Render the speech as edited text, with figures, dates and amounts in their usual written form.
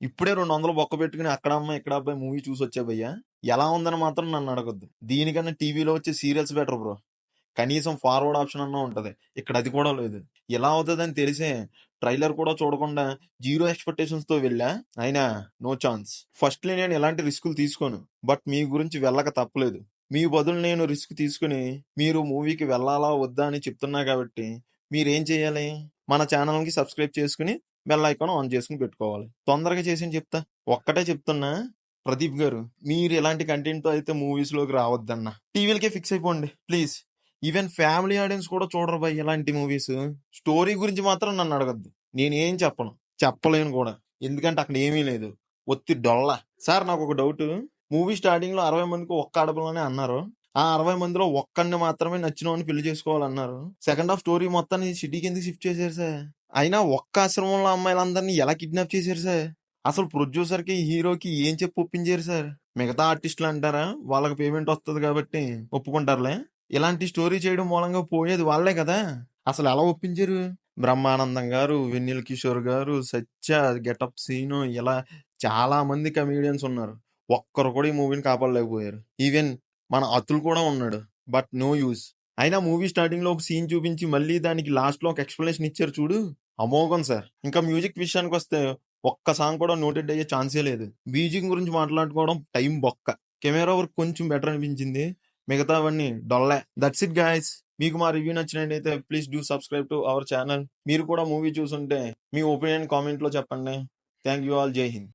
ఇప్పుడే 200 బొక్క పెట్టుకుని అక్కడ అమ్మాయి ఇక్కడ అబ్బాయి మూవీ చూసొచ్చా భయ్యా. ఎలా ఉందని మాత్రం నన్ను అడగొద్దు. దీనికన్నా టీవీలో వచ్చే సీరియల్స్ బెటర్ బ్రో. కనీసం ఫార్వర్డ్ ఆప్షన్ అన్నా ఉంటది. ఇక్కడ అది కూడా లేదు. ఎలా అవుతుందని తెలిసే ట్రైలర్ కూడా చూడకుండా జీరో ఎక్స్పెక్టేషన్స్ తో వెళ్ళా. అయినా నో ఛాన్స్. ఫస్ట్లీ నేను ఎలాంటి రిస్కులు తీసుకోను. బట్ మీ గురించి వెళ్ళక తప్పలేదు. మీ బదులు నేను రిస్క్ తీసుకుని మీరు మూవీకి వెళ్ళాలా వద్దా అని చెప్తున్నా కాబట్టి మీరేం చేయాలి? మన ఛానల్కి సబ్స్క్రైబ్ చేసుకుని బెల్ ఐకాన్ ఆన్ చేసుకుని పెట్టుకోవాలి. తొందరగా చేసి చెప్తా. ఒక్కటే చెప్తున్నా ప్రదీప్ గారు, మీరు ఇలాంటి కంటెంట్ తో అయితే మూవీస్ లోకి రావద్దన్న. టీవీలకే ఫిక్స్ అయిపోండి ప్లీజ్. ఈవెన్ ఫ్యామిలీ ఆడియన్స్ కూడా చూడరు భయ్ ఇలాంటి మూవీస్. స్టోరీ గురించి మాత్రం నన్ను అడగద్దు. నేనేం చెప్పను, చెప్పలేను కూడా. ఎందుకంటే అక్కడ ఏమీ లేదు, ఒత్తి డొల్ల. సార్ నాకు ఒక డౌట్. మూవీ స్టార్టింగ్ లో 60 మందికి ఒక్క ఆడపిల్లనే అన్నారు. ఆ 60 మందిలో ఒక్కడిని మాత్రమే నచ్చినోని పెళ్లి చేసుకోవాలన్నారు. సెకండ్ హాఫ్ స్టోరీ మొత్తాన్ని సిటీకి ఎందుకు షిఫ్ట్ చేశారు సార్? అయినా ఒక్క ఆశ్రమంలో అమ్మాయిలందరినీ ఎలా కిడ్నాప్ చేశారు సార్? అసలు ప్రొడ్యూసర్ కి హీరోకి ఏం చెప్పి ఒప్పించారు సార్? మిగతా ఆర్టిస్టులు అంటారా వాళ్ళకి పేమెంట్ వస్తుంది కాబట్టి ఒప్పుకుంటారులే. ఇలాంటి స్టోరీ చేయడం మూలంగా పోయేది వాళ్ళే కదా. అసలు ఎలా ఒప్పించారు? బ్రహ్మానందం గారు, వెన్నెల కిషోర్ గారు, సత్య, గెటప్ సీను, ఇలా చాలా మంది కమీడియన్స్ ఉన్నారు. ఒక్కరు కూడా ఈ మూవీని కాపాడలేకపోయారు. ఈవెన్ మన అతుల్ కూడా ఉన్నాడు. But no use. అయినా మూవీ స్టార్టింగ్ లో ఒక సీన్ చూపించి మళ్ళీ దానికి లాస్ట్ లో ఒక ఎక్స్ప్లెనేషన్ ఇచ్చారు చూడు, అమోఘం సార్. ఇంకా మ్యూజిక్ విషయానికి వస్తే ఒక్క సాంగ్ కూడా నోటెడ్ అయ్యే ఛాన్సే లేదు. బీజింగ్ గురించి మాట్లాడుకోవడం టైం బొక్క. కెమెరా వర్క్ కొంచెం బెటర్ అనిపించింది, మిగతావన్నీ డొల్లే. That's it guys. మీకు మా రివ్యూ నచ్చినట్టయితే please do subscribe to our channel. మీరు కూడా మూవీ చూసుంటే మీ ఒపీనియన్ కామెంట్ లో చెప్పండి. Thank you all. జై హింద్.